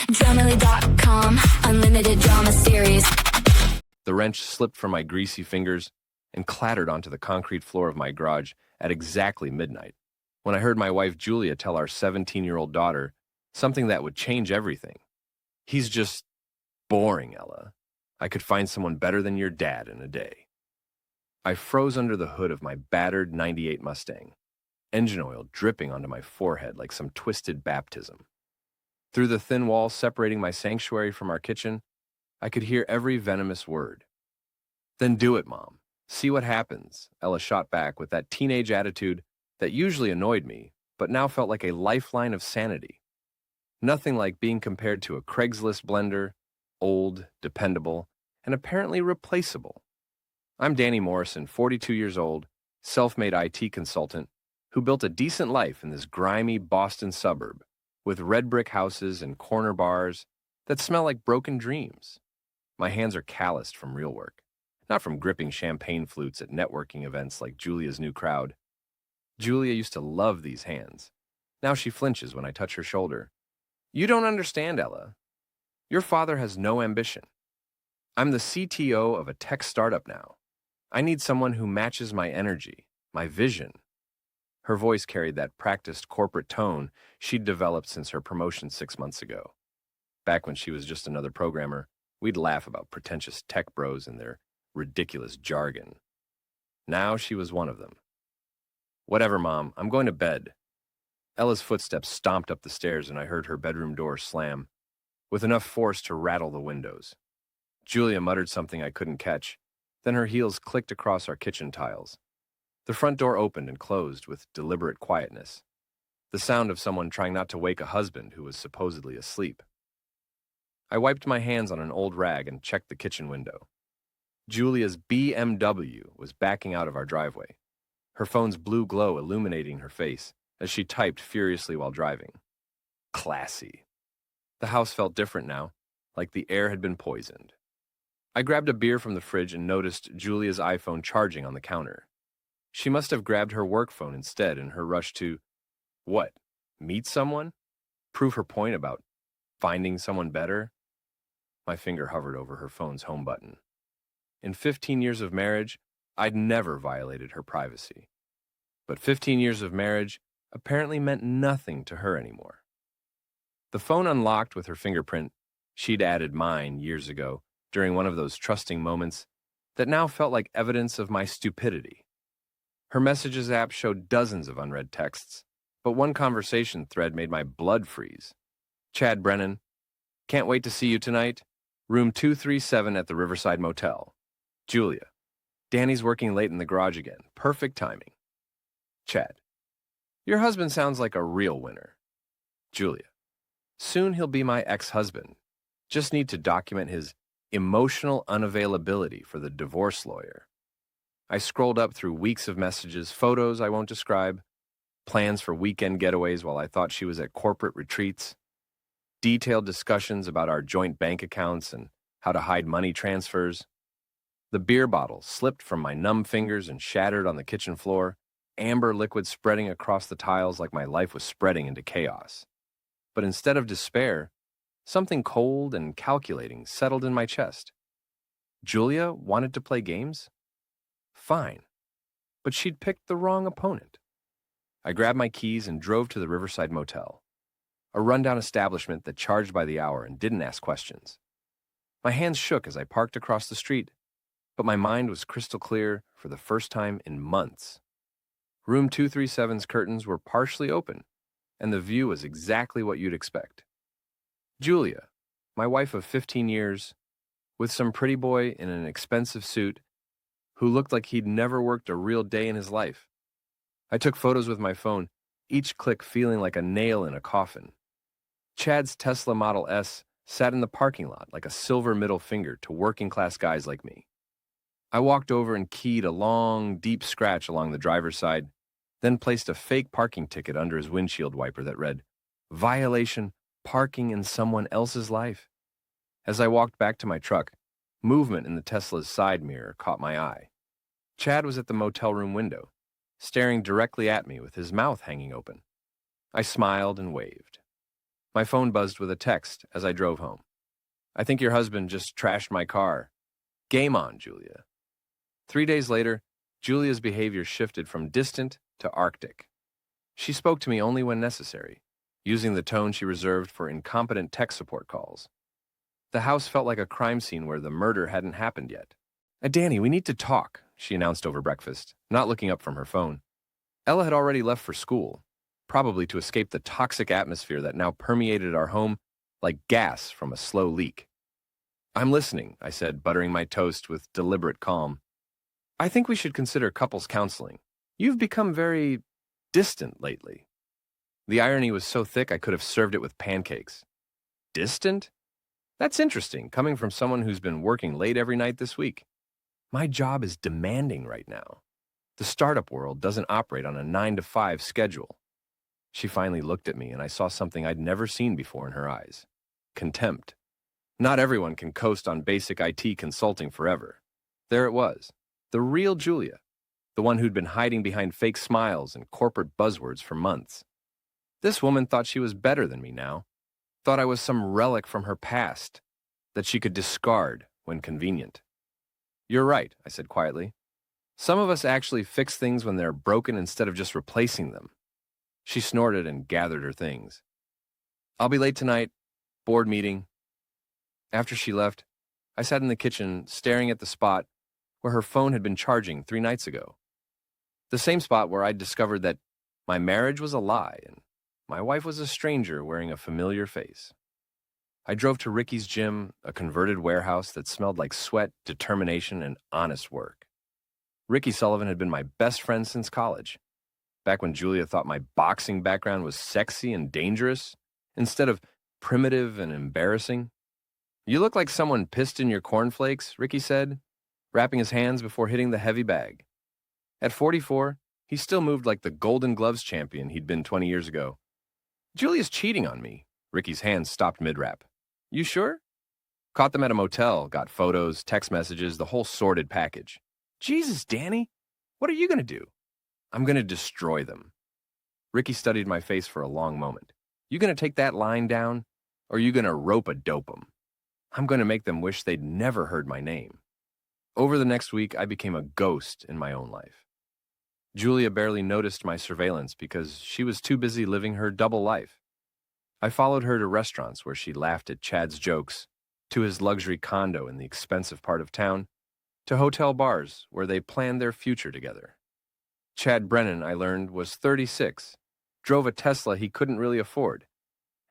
Dramily.com, unlimited drama series. The wrench slipped from my greasy fingers and clattered onto the concrete floor of my garage at exactly midnight, when I heard my wife Julia tell our 17-year-old daughter something that would change everything. "He's just boring, Ella. I could find someone better than your dad in a day." I froze under the hood of my battered '98 Mustang, engine oil dripping onto my forehead like some twisted baptism. Through the thin wall separating my sanctuary from our kitchen, I could hear every venomous word. "Then do it, Mom. See what happens," Ella shot back with that teenage attitude that usually annoyed me, but now felt like a lifeline of sanity. Nothing like being compared to a Craigslist blender, old, dependable, and apparently replaceable. I'm Danny Morrison, 42 years old, self-made IT consultant, who built a decent life in this grimy Boston suburb, with red brick houses and corner bars that smell like broken dreams. My hands are calloused from real work, not from gripping champagne flutes at networking events like Julia's new crowd. Julia used to love these hands. Now she flinches when I touch her shoulder. "You don't understand, Ella. Your father has no ambition. I'm the CTO of a tech startup now. I need someone who matches my energy, my vision." Her voice carried that practiced corporate tone she'd developed since her promotion 6 months ago. Back when she was just another programmer, we'd laugh about pretentious tech bros and their ridiculous jargon. Now she was one of them. "Whatever, Mom, I'm going to bed." Ella's footsteps stomped up the stairs and I heard her bedroom door slam, with enough force to rattle the windows. Julia muttered something I couldn't catch, then her heels clicked across our kitchen tiles. The front door opened and closed with deliberate quietness, the sound of someone trying not to wake a husband who was supposedly asleep. I wiped my hands on an old rag and checked the kitchen window. Julia's BMW was backing out of our driveway, her phone's blue glow illuminating her face as she typed furiously while driving. Classy. The house felt different now, like the air had been poisoned. I grabbed a beer from the fridge and noticed Julia's iPhone charging on the counter. She must have grabbed her work phone instead in her rush to, what, meet someone? Prove her point about finding someone better? My finger hovered over her phone's home button. In 15 years of marriage, I'd never violated her privacy. But 15 years of marriage apparently meant nothing to her anymore. The phone unlocked with her fingerprint. She'd added mine years ago during one of those trusting moments that now felt like evidence of my stupidity. Her Messages app showed dozens of unread texts, but one conversation thread made my blood freeze. "Chad Brennan, can't wait to see you tonight. Room 237 at the Riverside Motel. Julia, Danny's working late in the garage again. Perfect timing." Chad, "Your husband sounds like a real winner." Julia, "Soon he'll be my ex-husband. Just need to document his emotional unavailability for the divorce lawyer." I scrolled up through weeks of messages, photos I won't describe, plans for weekend getaways while I thought she was at corporate retreats, detailed discussions about our joint bank accounts and how to hide money transfers. The beer bottle slipped from my numb fingers and shattered on the kitchen floor, amber liquid spreading across the tiles like my life was spreading into chaos. But instead of despair, something cold and calculating settled in my chest. Julia wanted to play games? Fine. But she'd picked the wrong opponent. I grabbed my keys and drove to the Riverside Motel, a rundown establishment that charged by the hour and didn't ask questions. My hands shook as I parked across the street, but my mind was crystal clear for the first time in months. Room 237's curtains were partially open, and the view was exactly what you'd expect. Julia, my wife of 15 years, with some pretty boy in an expensive suit who looked like he'd never worked a real day in his life. I took photos with my phone, each click feeling like a nail in a coffin. Chad's Tesla Model S sat in the parking lot like a silver middle finger to working-class guys like me. I walked over and keyed a long, deep scratch along the driver's side, then placed a fake parking ticket under his windshield wiper that read, "Violation, parking in someone else's life." As I walked back to my truck, movement in the Tesla's side mirror caught my eye. Chad was at the motel room window, staring directly at me with his mouth hanging open. I smiled and waved. My phone buzzed with a text as I drove home. I think your husband just trashed my car. Game on, Julia. 3 days later, Julia's behavior shifted from distant to arctic. She spoke to me only when necessary, using the tone she reserved for incompetent tech support calls. The house felt like a crime scene where the murder hadn't happened yet. Danny, we need to talk, she announced over breakfast, not looking up from her phone. Ella had already left for school, probably to escape the toxic atmosphere that now permeated our home like gas from a slow leak. I'm listening, I said, buttering my toast with deliberate calm. I think we should consider couples counseling. You've become very distant lately. The irony was so thick I could have served it with pancakes. Distant? That's interesting, coming from someone who's been working late every night this week. My job is demanding right now. The startup world doesn't operate on a 9-to-5 schedule. She finally looked at me, and I saw something I'd never seen before in her eyes. Contempt. Not everyone can coast on basic IT consulting forever. There it was, the real Julia, the one who'd been hiding behind fake smiles and corporate buzzwords for months. This woman thought she was better than me now, thought I was some relic from her past that she could discard when convenient. You're right, I said quietly. Some of us actually fix things when they're broken instead of just replacing them. She snorted and gathered her things. I'll be late tonight. Board meeting. After she left, I sat in the kitchen staring at the spot where her phone had been charging 3 nights ago. The same spot where I'd discovered that my marriage was a lie and my wife was a stranger wearing a familiar face. I drove to Ricky's gym, a converted warehouse that smelled like sweat, determination, and honest work. Ricky Sullivan had been my best friend since college, back when Julia thought my boxing background was sexy and dangerous, instead of primitive and embarrassing. You look like someone pissed in your cornflakes, Ricky said, wrapping his hands before hitting the heavy bag. At 44, he still moved like the Golden Gloves champion he'd been 20 years ago. Julia's cheating on me. Ricky's hands stopped mid-rap. You sure? Caught them at a motel, got photos, text messages, the whole sordid package. Jesus, Danny, what are you going to do? I'm going to destroy them. Ricky studied my face for a long moment. You going to take that line down, or you going to rope-a-dope them? I'm going to make them wish they'd never heard my name. Over the next week, I became a ghost in my own life. Julia barely noticed my surveillance because she was too busy living her double life. I followed her to restaurants where she laughed at Chad's jokes, to his luxury condo in the expensive part of town, to hotel bars where they planned their future together. Chad Brennan, I learned, was 36, drove a Tesla he couldn't really afford,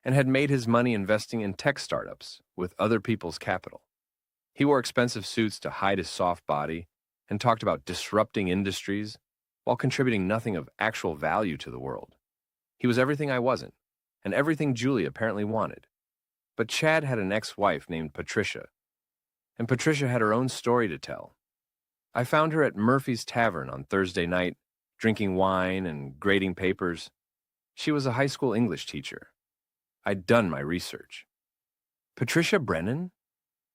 and had made his money investing in tech startups with other people's capital. He wore expensive suits to hide his soft body and talked about disrupting industries while contributing nothing of actual value to the world. He was everything I wasn't, and everything Julie apparently wanted. But Chad had an ex-wife named Patricia, and Patricia had her own story to tell. I found her at Murphy's Tavern on Thursday night, drinking wine and grading papers. She was a high school English teacher. I'd done my research. Patricia Brennan?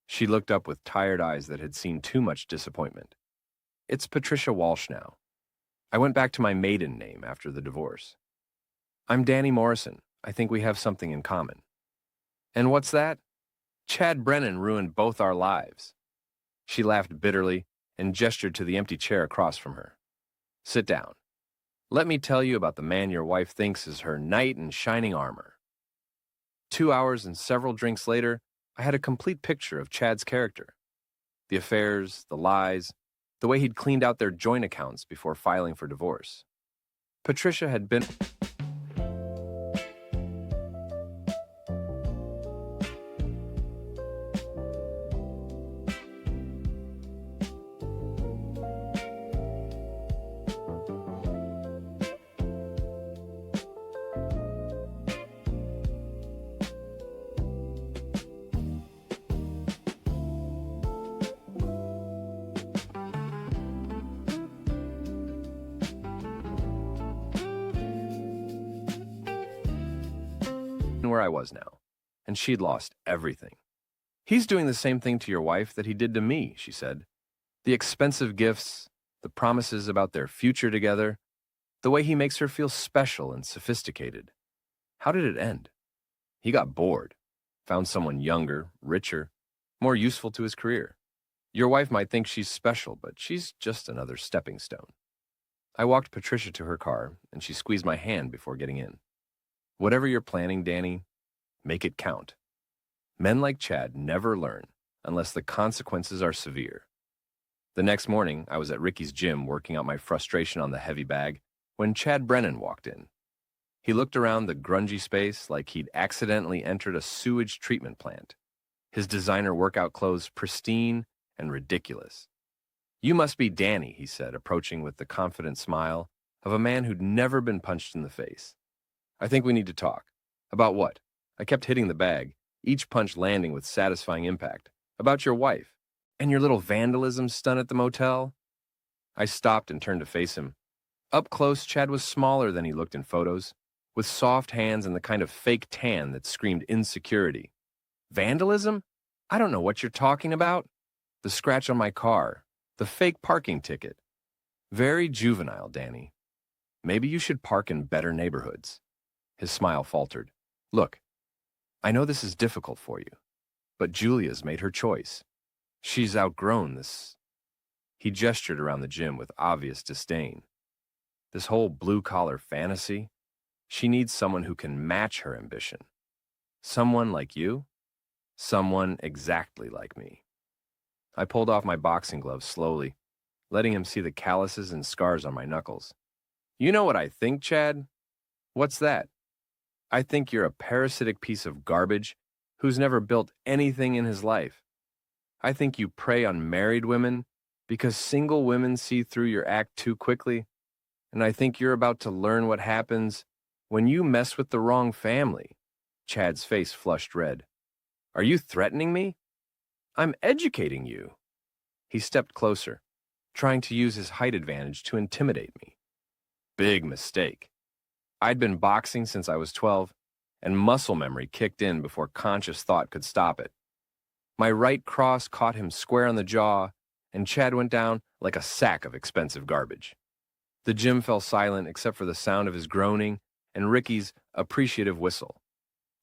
She looked up with tired eyes that had seen too much disappointment. It's Patricia Walsh now. I went back to my maiden name after the divorce. I'm Danny Morrison. I think we have something in common. And what's that? Chad Brennan ruined both our lives. She laughed bitterly and gestured to the empty chair across from her. Sit down. Let me tell you about the man your wife thinks is her knight in shining armor. 2 hours and several drinks later, I had a complete picture of Chad's character. The affairs, the lies, the way he'd cleaned out their joint accounts before filing for divorce. Patricia had been... where I was now, and she'd lost everything. He's doing the same thing to your wife that he did to me, she said. The expensive gifts, the promises about their future together, the way he makes her feel special and sophisticated. How did it end? He got bored, found someone younger, richer, more useful to his career. Your wife might think she's special, but she's just another stepping stone. I walked Patricia to her car, and she squeezed my hand before getting in. Whatever you're planning, Danny, make it count. Men like Chad never learn unless the consequences are severe. The next morning, I was at Ricky's gym working out my frustration on the heavy bag when Chad Brennan walked in. He looked around the grungy space like he'd accidentally entered a sewage treatment plant. His designer workout clothes pristine and ridiculous. "You must be Danny," he said, approaching with the confident smile of a man who'd never been punched in the face. "I think we need to talk." "About what?" I kept hitting the bag, each punch landing with satisfying impact. "About your wife. And your little vandalism stunt at the motel?" I stopped and turned to face him. Up close, Chad was smaller than he looked in photos, with soft hands and the kind of fake tan that screamed insecurity. "Vandalism? I don't know what you're talking about." "The scratch on my car. The fake parking ticket." "Very juvenile, Danny. Maybe you should park in better neighborhoods." His smile faltered. "Look, I know this is difficult for you, but Julia's made her choice. She's outgrown this." He gestured around the gym with obvious disdain. "This whole blue-collar fantasy? She needs someone who can match her ambition. Someone like you? Someone exactly like me." I pulled off my boxing gloves slowly, letting him see the calluses and scars on my knuckles. "You know what I think, Chad?" "What's that?" "I think you're a parasitic piece of garbage who's never built anything in his life. I think you prey on married women because single women see through your act too quickly, and I think you're about to learn what happens when you mess with the wrong family." Chad's face flushed red. "Are you threatening me?" "I'm educating you." He stepped closer, trying to use his height advantage to intimidate me. Big mistake. I'd been boxing since I was 12, and muscle memory kicked in before conscious thought could stop it. My right cross caught him square on the jaw, and Chad went down like a sack of expensive garbage. The gym fell silent except for the sound of his groaning and Ricky's appreciative whistle.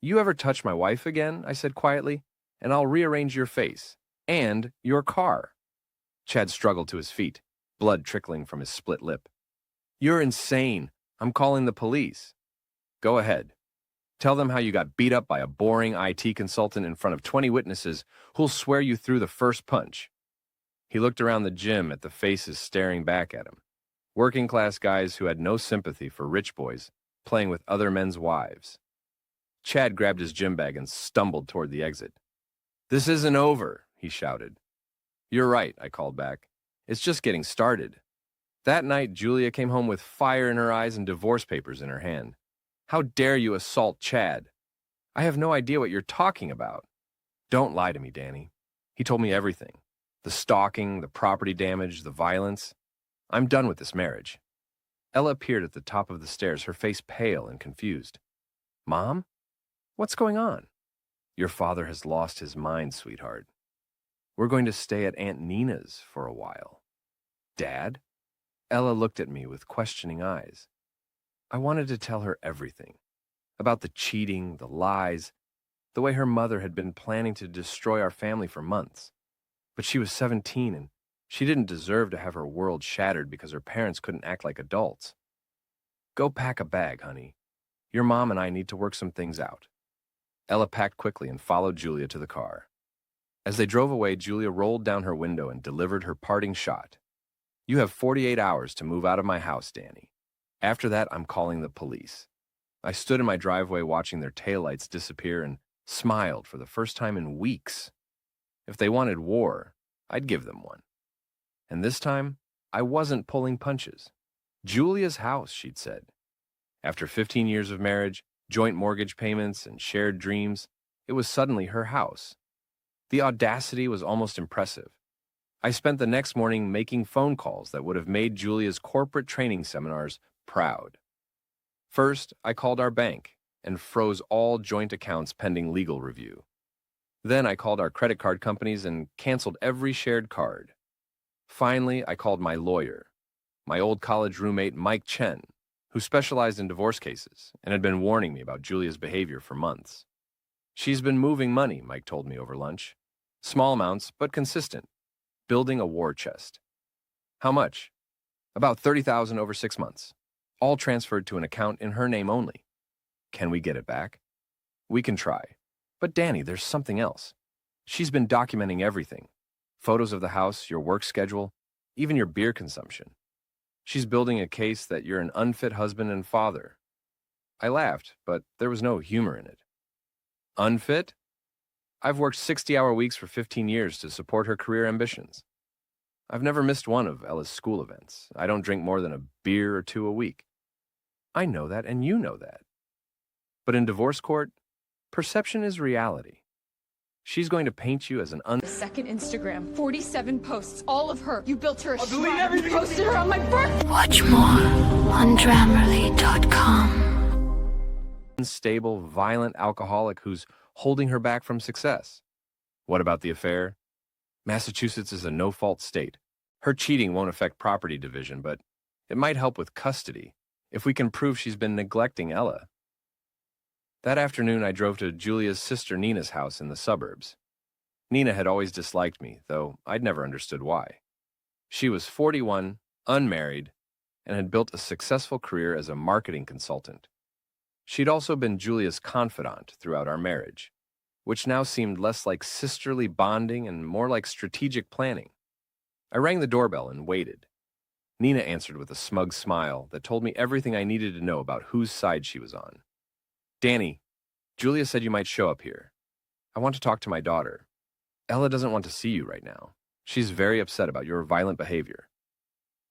"You ever touch my wife again," I said quietly, "and I'll rearrange your face and your car." Chad struggled to his feet, blood trickling from his split lip. "You're insane. I'm calling the police." "Go ahead. Tell them how you got beat up by a boring IT consultant in front of 20 witnesses who'll swear you threw the first punch." He looked around the gym at the faces staring back at him. Working-class guys who had no sympathy for rich boys playing with other men's wives. Chad grabbed his gym bag and stumbled toward the exit. "This isn't over," he shouted. "You're right," I called back. "It's just getting started." That night, Julia came home with fire in her eyes and divorce papers in her hand. "How dare you assault Chad?" "I have no idea what you're talking about." "Don't lie to me, Danny. He told me everything. The stalking, the property damage, the violence. I'm done with this marriage." Ella appeared at the top of the stairs, her face pale and confused. "Mom? What's going on?" "Your father has lost his mind, sweetheart. We're going to stay at Aunt Nina's for a while." "Dad?" Ella looked at me with questioning eyes. I wanted to tell her everything. About the cheating, the lies, the way her mother had been planning to destroy our family for months. But she was 17 and she didn't deserve to have her world shattered because her parents couldn't act like adults. "Go pack a bag, honey. Your mom and I need to work some things out." Ella packed quickly and followed Julia to the car. As they drove away, Julia rolled down her window and delivered her parting shot. "You have 48 hours to move out of my house, Danny. After that, I'm calling the police." I stood in my driveway watching their taillights disappear and smiled for the first time in weeks. If they wanted war, I'd give them one. And this time, I wasn't pulling punches. "Julia's house," she'd said. After 15 years of marriage, joint mortgage payments, and shared dreams, it was suddenly her house. The audacity was almost impressive. I spent the next morning making phone calls that would have made Julia's corporate training seminars proud. First, I called our bank and froze all joint accounts pending legal review. Then I called our credit card companies and canceled every shared card. Finally, I called my lawyer, my old college roommate Mike Chen, who specialized in divorce cases and had been warning me about Julia's behavior for months. She's been moving money, Mike told me over lunch. Small amounts, but consistent. Building a war chest. How much? About 30,000 over 6 months. All transferred to an account in her name only. Can we get it back? We can try. But Danny, there's something else. She's been documenting everything. Photos of the house, your work schedule, even your beer consumption. She's building a case that you're an unfit husband and father. I laughed, but there was no humor in it. Unfit? I've worked 60-hour weeks for 15 years to support her career ambitions. I've never missed one of Ella's school events. I don't drink more than a beer or two a week. I know that, and you know that. But in divorce court, perception is reality. She's going to paint you as an Second Instagram, 47 posts, all of her. You built her a shrine. You posted her on my birthday. Watch more on Grammarly.com. unstable, violent alcoholic who's holding her back from success. What about the affair? Massachusetts is a no-fault state. Her cheating won't affect property division, but it might help with custody if we can prove she's been neglecting Ella. That afternoon, I drove to Julia's sister Nina's house in the suburbs. Nina had always disliked me, though I'd never understood why. She was 41, unmarried, and had built a successful career as a marketing consultant. She'd also been Julia's confidant throughout our marriage, which now seemed less like sisterly bonding and more like strategic planning. I rang the doorbell and waited. Nina answered with a smug smile that told me everything I needed to know about whose side she was on. Danny, Julia said you might show up here. I want to talk to my daughter. Ella doesn't want to see you right now. She's very upset about your violent behavior.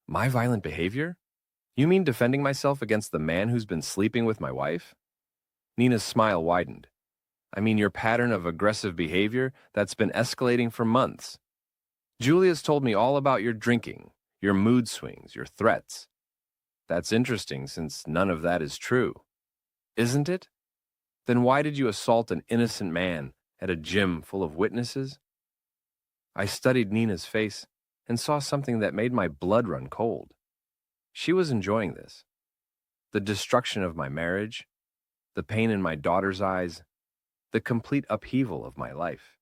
My violent behavior? You mean defending myself against the man who's been sleeping with my wife? Nina's smile widened. I mean your pattern of aggressive behavior that's been escalating for months. Julia's told me all about your drinking, your mood swings, your threats. That's interesting since none of that is true. Isn't it? Then why did you assault an innocent man at a gym full of witnesses? I studied Nina's face and saw something that made my blood run cold. She was enjoying this. The destruction of my marriage, the pain in my daughter's eyes, the complete upheaval of my life.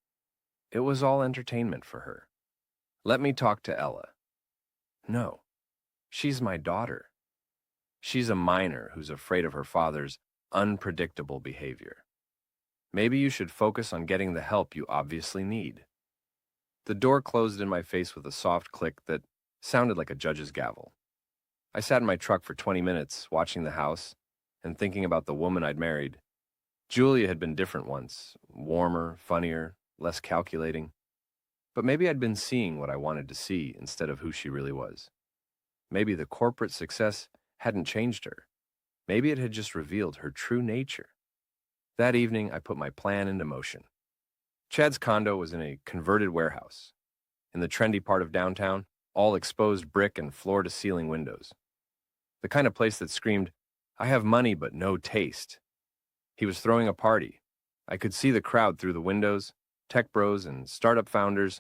It was all entertainment for her. Let me talk to Ella. No, she's my daughter. She's a minor who's afraid of her father's unpredictable behavior. Maybe you should focus on getting the help you obviously need. The door closed in my face with a soft click that sounded like a judge's gavel. I sat in my truck for 20 minutes, watching the house and thinking about the woman I'd married. Julia had been different once, warmer, funnier, less calculating. But maybe I'd been seeing what I wanted to see instead of who she really was. Maybe the corporate success hadn't changed her. Maybe it had just revealed her true nature. That evening, I put my plan into motion. Chad's condo was in a converted warehouse. In the trendy part of downtown, all exposed brick and floor-to-ceiling windows. The kind of place that screamed, I have money but no taste. He was throwing a party. I could see the crowd through the windows, tech bros and startup founders,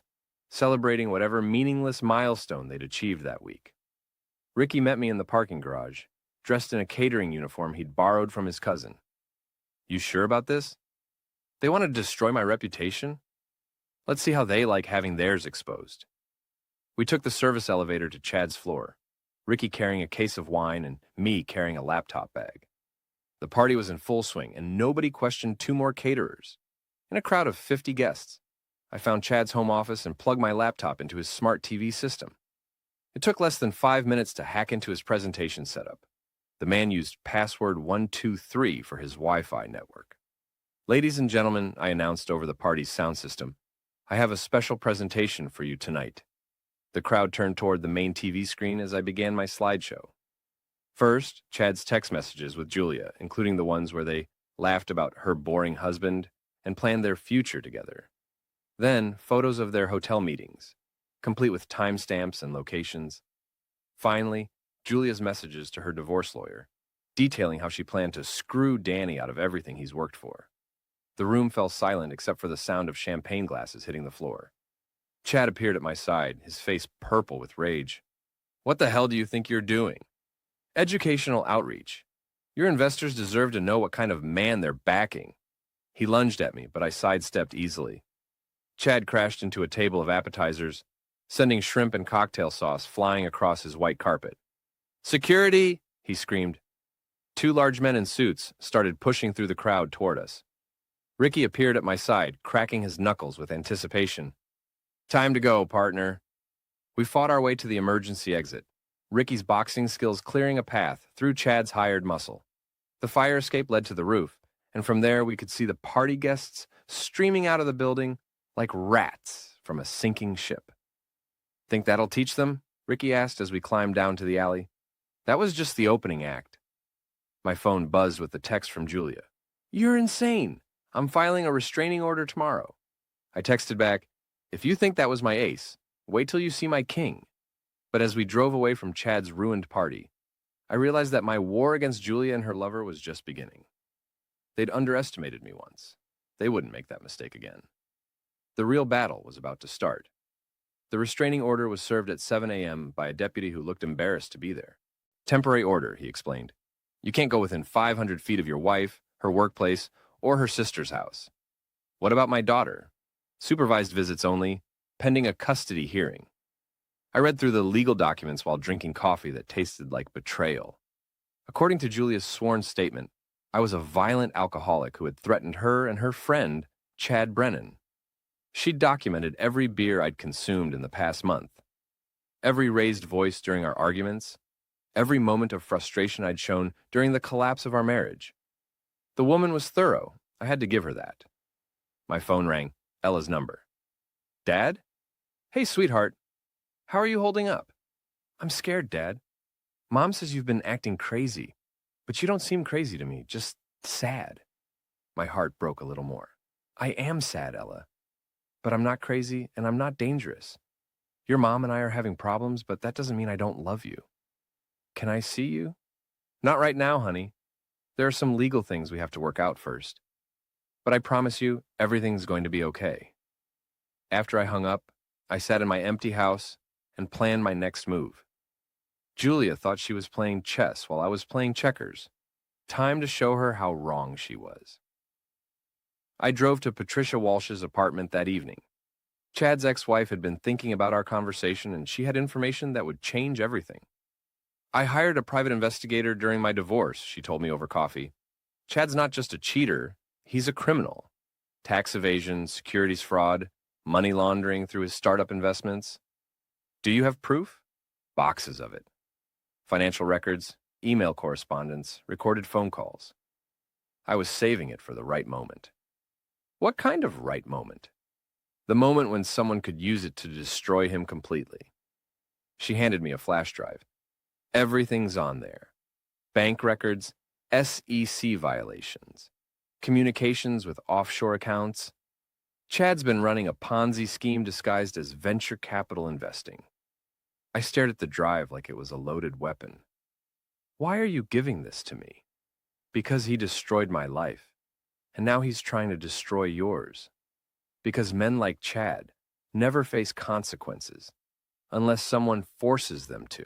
celebrating whatever meaningless milestone they'd achieved that week. Ricky met me in the parking garage, dressed in a catering uniform he'd borrowed from his cousin. You sure about this? They want to destroy my reputation? Let's see how they like having theirs exposed. We took the service elevator to Chad's floor, Ricky carrying a case of wine and me carrying a laptop bag. The party was in full swing, and nobody questioned two more caterers. In a crowd of 50 guests, I found Chad's home office and plugged my laptop into his smart TV system. It took less than 5 minutes to hack into his presentation setup. The man used password 123 for his Wi-Fi network. Ladies and gentlemen, I announced over the party's sound system, I have a special presentation for you tonight. The crowd turned toward the main TV screen as I began my slideshow. First, Chad's text messages with Julia, including the ones where they laughed about her boring husband and planned their future together. Then, photos of their hotel meetings, complete with timestamps and locations. Finally, Julia's messages to her divorce lawyer, detailing how she planned to screw Danny out of everything he's worked for. The room fell silent except for the sound of champagne glasses hitting the floor. Chad appeared at my side, his face purple with rage. What the hell do you think you're doing? Educational outreach. Your investors deserve to know what kind of man they're backing. He lunged at me, but I sidestepped easily. Chad crashed into a table of appetizers, sending shrimp and cocktail sauce flying across his white carpet. "Security!" he screamed. Two large men in suits started pushing through the crowd toward us. Ricky appeared at my side, cracking his knuckles with anticipation. "Time to go, partner." We fought our way to the emergency exit, Ricky's boxing skills clearing a path through Chad's hired muscle. The fire escape led to the roof, and from there we could see the party guests streaming out of the building like rats from a sinking ship. "Think that'll teach them?" Ricky asked as we climbed down to the alley. That was just the opening act. My phone buzzed with a text from Julia. "You're insane. I'm filing a restraining order tomorrow." I texted back, "If you think that was my ace, wait till you see my king." But as we drove away from Chad's ruined party, I realized that my war against Julia and her lover was just beginning. They'd underestimated me once. They wouldn't make that mistake again. The real battle was about to start. The restraining order was served at 7 a.m. by a deputy who looked embarrassed to be there. "Temporary order," he explained. "You can't go within 500 feet of your wife, her workplace, or her sister's house." "What about my daughter?" "Supervised visits only, pending a custody hearing." I read through the legal documents while drinking coffee that tasted like betrayal. According to Julia's sworn statement, I was a violent alcoholic who had threatened her and her friend, Chad Brennan. She'd documented every beer I'd consumed in the past month, every raised voice during our arguments, every moment of frustration I'd shown during the collapse of our marriage. The woman was thorough. I had to give her that. My phone rang. Ella's number. "Dad? Hey, sweetheart. How are you holding up?" "I'm scared, Dad. Mom says you've been acting crazy, but you don't seem crazy to me, just sad." My heart broke a little more. "I am sad, Ella. But I'm not crazy and I'm not dangerous. Your mom and I are having problems, but that doesn't mean I don't love you. Can I see you?" "Not right now, honey. There are some legal things we have to work out first. But I promise you, everything's going to be okay." After I hung up, I sat in my empty house and planned my next move. Julia thought she was playing chess while I was playing checkers. Time to show her how wrong she was. I drove to Patricia Walsh's apartment that evening. Chad's ex-wife had been thinking about our conversation, and she had information that would change everything. "I hired a private investigator during my divorce," she told me over coffee. "Chad's not just a cheater, he's a criminal. Tax evasion, securities fraud, money laundering through his startup investments. Do you have proof?" Boxes of it. Financial records, email correspondence, recorded phone calls. I was saving it for the right moment. What kind of right moment? The moment when someone could use it to destroy him completely. She handed me a flash drive. Everything's on there. Bank records, SEC violations, communications with offshore accounts. Chad's been running a Ponzi scheme disguised as venture capital investing. I stared at the drive like it was a loaded weapon. "Why are you giving this to me?" "Because he destroyed my life, and now he's trying to destroy yours. Because men like Chad never face consequences unless someone forces them to.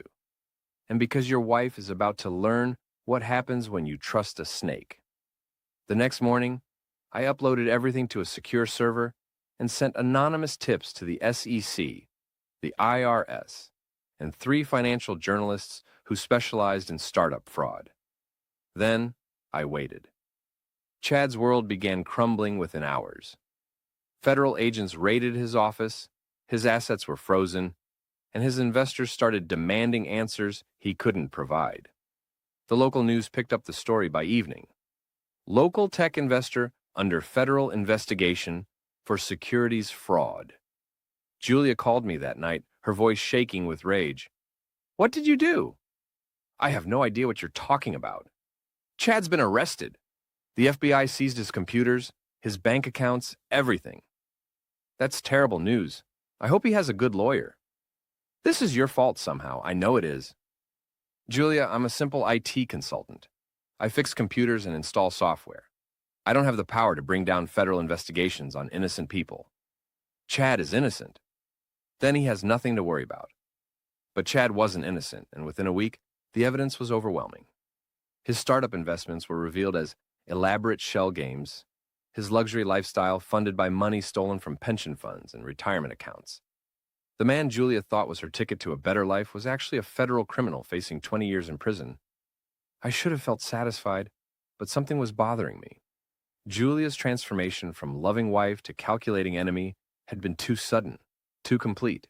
And because your wife is about to learn what happens when you trust a snake." The next morning, I uploaded everything to a secure server and sent anonymous tips to the SEC, the IRS, and 3 financial journalists who specialized in startup fraud. Then, I waited. Chad's world began crumbling within hours. Federal agents raided his office, his assets were frozen, and his investors started demanding answers he couldn't provide. The local news picked up the story by evening. "Local tech investor under federal investigation for securities fraud." Julia called me that night, her voice shaking with rage. "What did you do?" "I have no idea what you're talking about. Chad's been arrested. The FBI seized his computers, his bank accounts, everything." "That's terrible news. I hope he has a good lawyer." "This is your fault somehow. I know it is." "Julia, I'm a simple IT consultant. I fix computers and install software. I don't have the power to bring down federal investigations on innocent people. Chad is innocent. Then he has nothing to worry about." But Chad wasn't innocent, and within a week, the evidence was overwhelming. His startup investments were revealed as elaborate shell games, his luxury lifestyle funded by money stolen from pension funds and retirement accounts. The man Julia thought was her ticket to a better life was actually a federal criminal facing 20 years in prison. I should have felt satisfied, but something was bothering me. Julia's transformation from loving wife to calculating enemy had been too sudden, too complete.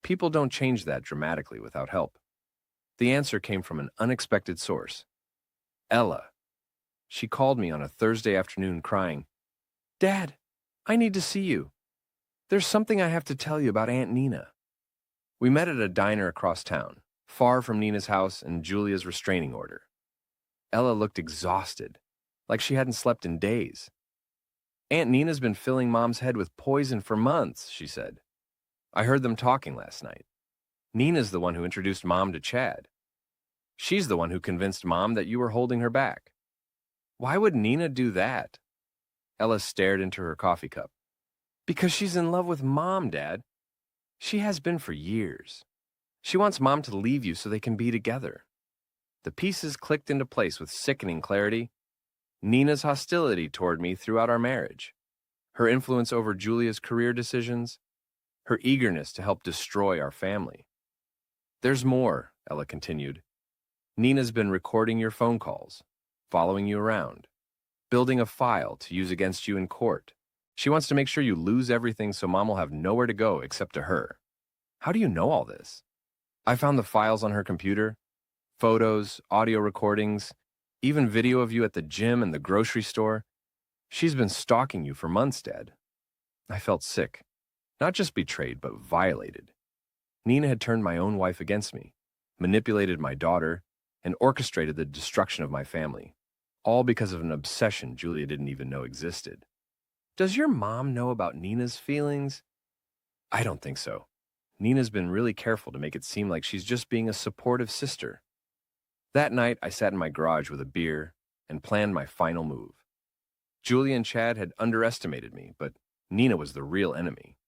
People don't change that dramatically without help. The answer came from an unexpected source. Ella. She called me on a Thursday afternoon crying, "Dad, I need to see you. There's something I have to tell you about Aunt Nina." We met at a diner across town, far from Nina's house and Julia's restraining order. Ella looked exhausted, like she hadn't slept in days. "Aunt Nina's been filling Mom's head with poison for months," she said. "I heard them talking last night. Nina's the one who introduced Mom to Chad. She's the one who convinced Mom that you were holding her back." "Why would Nina do that?" Ella stared into her coffee cup. "Because she's in love with Mom, Dad. She has been for years. She wants Mom to leave you so they can be together." The pieces clicked into place with sickening clarity. Nina's hostility toward me throughout our marriage, her influence over Julia's career decisions, her eagerness to help destroy our family. "There's more," Ella continued. "Nina's been recording your phone calls, following you around, building a file to use against you in court. She wants to make sure you lose everything so Mom will have nowhere to go except to her." "How do you know all this?" "I found the files on her computer, photos, audio recordings, even video of you at the gym and the grocery store. She's been stalking you for months, Dad." I felt sick, not just betrayed, but violated. Nina had turned my own wife against me, manipulated my daughter, and orchestrated the destruction of my family, all because of an obsession Julia didn't even know existed. "Does your mom know about Nina's feelings?" "I don't think so. Nina's been really careful to make it seem like she's just being a supportive sister." That night, I sat in my garage with a beer and planned my final move. Julia and Chad had underestimated me, but Nina was the real enemy.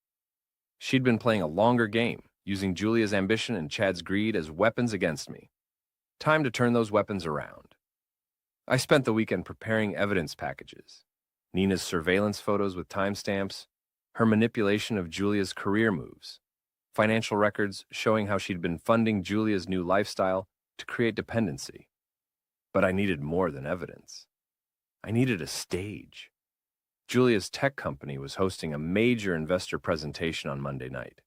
She'd been playing a longer game, using Julia's ambition and Chad's greed as weapons against me. Time to turn those weapons around. I spent the weekend preparing evidence packages, Nina's surveillance photos with timestamps, her manipulation of Julia's career moves, financial records showing how she'd been funding Julia's new lifestyle to create dependency. But I needed more than evidence. I needed a stage. Julia's tech company was hosting a major investor presentation on Monday night,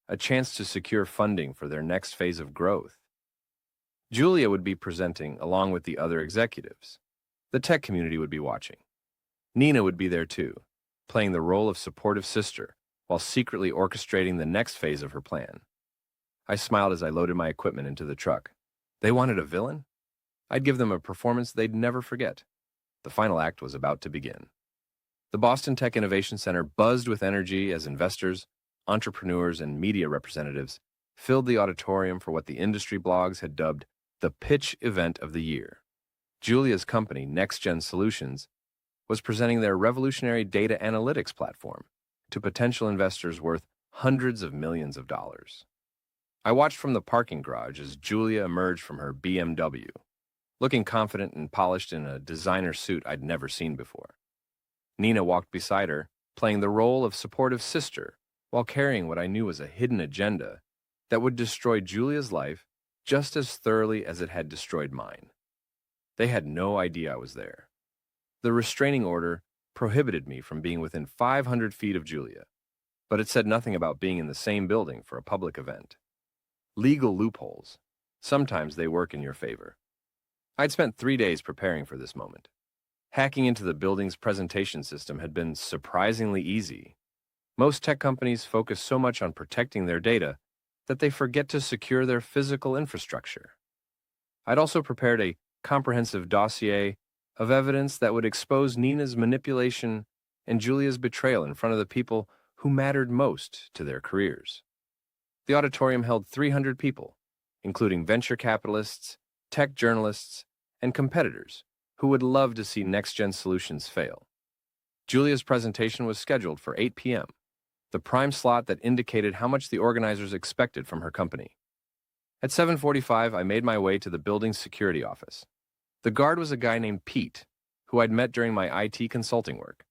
a chance to secure funding for their next phase of growth. Julia would be presenting along with the other executives. The tech community would be watching. Nina would be there too, playing the role of supportive sister while secretly orchestrating the next phase of her plan. I smiled as I loaded my equipment into the truck. They wanted a villain? I'd give them a performance they'd never forget. The final act was about to begin. The Boston Tech Innovation Center buzzed with energy as investors, entrepreneurs, and media representatives filled the auditorium for what the industry blogs had dubbed the pitch event of the year. Julia's company, NextGen Solutions, was presenting their revolutionary data analytics platform to potential investors worth hundreds of millions of dollars. I watched from the parking garage as Julia emerged from her BMW, looking confident and polished in a designer suit I'd never seen before. Nina walked beside her, playing the role of supportive sister while carrying what I knew was a hidden agenda that would destroy Julia's life just as thoroughly as it had destroyed mine. They had no idea I was there. The restraining order prohibited me from being within 500 feet of Julia, but it said nothing about being in the same building for a public event. Legal loopholes. Sometimes they work in your favor. I'd spent 3 days preparing for this moment. Hacking into the building's presentation system had been surprisingly easy. Most tech companies focus so much on protecting their data that they forget to secure their physical infrastructure. I'd also prepared a comprehensive dossier of evidence that would expose Nina's manipulation and Julia's betrayal in front of the people who mattered most to their careers. The auditorium held 300 people, including venture capitalists, tech journalists, and competitors who would love to see NextGen Solutions fail. Julia's presentation was scheduled for 8 p.m., the prime slot that indicated how much the organizers expected from her company. At 7:45, I made my way to the building's security office. The guard was a guy named Pete, who I'd met during my IT consulting work.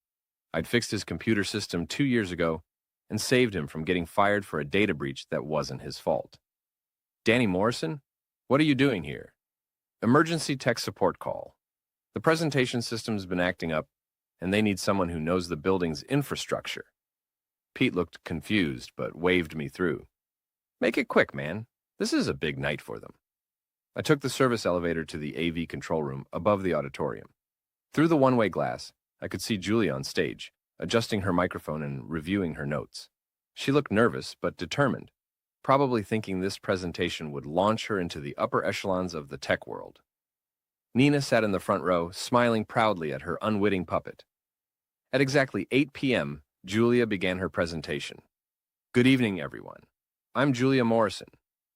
I'd fixed his computer system 2 years ago and saved him from getting fired for a data breach that wasn't his fault. Danny Morrison? What are you doing here? Emergency tech support call. The presentation system's been acting up, and they need someone who knows the building's infrastructure. Pete looked confused, but waved me through. Make it quick, man. This is a big night for them. I took the service elevator to the AV control room above the auditorium. Through the one-way glass, I could see Julia on stage, adjusting her microphone and reviewing her notes. She looked nervous, but determined, probably thinking this presentation would launch her into the upper echelons of the tech world. Nina sat in the front row, smiling proudly at her unwitting puppet. At exactly 8 p.m., Julia began her presentation. Good evening, everyone. I'm Julia Morrison,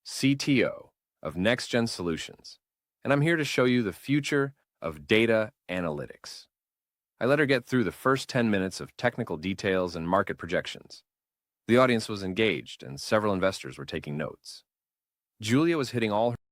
CTO of NextGen Solutions, and I'm here to show you the future of data analytics. I let her get through the first 10 minutes of technical details and market projections. The audience was engaged, and several investors were taking notes. Julia was hitting all her